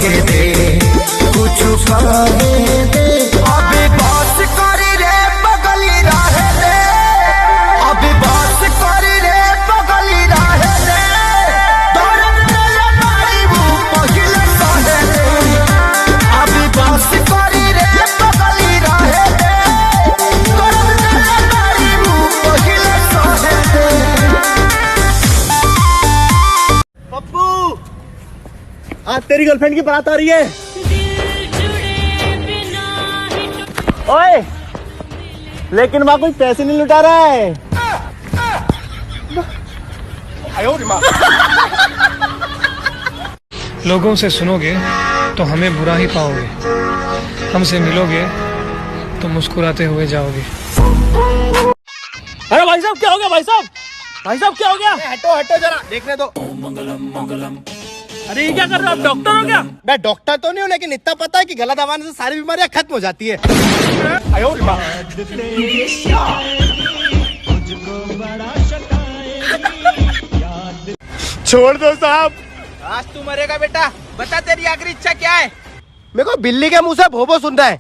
कहे दे, कुछ कहे दे। अभी बात करी रे बगली रहे दे, अभी बात करी रे बगली रहे दे। दर्द मेरे भाई वो पहिले सहे दे, अभी बात करी रे बगली रहे दे। दर्द मेरे भाई वो पहिले सहे दे। पप्पू, आज तेरी गर्लफ्रेंड की बारात आ रही है। ओए, लेकिन वहाँ कोई पैसे नहीं लुटा रहा है। लोगों से सुनोगे तो हमें बुरा ही पाओगे, हमसे मिलोगे तो मुस्कुराते हुए जाओगे। अरे भाई साहब क्या हो गया? भाई साहब, भाई साहब क्या हो गया? हटो हटो जरा देखने दो। अरे ये क्या कर रहे हो आप? डॉक्टर हो क्या? मैं डॉक्टर तो नहीं हूँ, लेकिन इतना पता है कि गला दबाने से सारी बीमारियां खत्म हो जाती है। छोड़ दो साहब। आज तू मरेगा बेटा, बता तेरी आखिरी इच्छा क्या है? मेरे को बिल्ली के मुंह से भोभो सुनना है।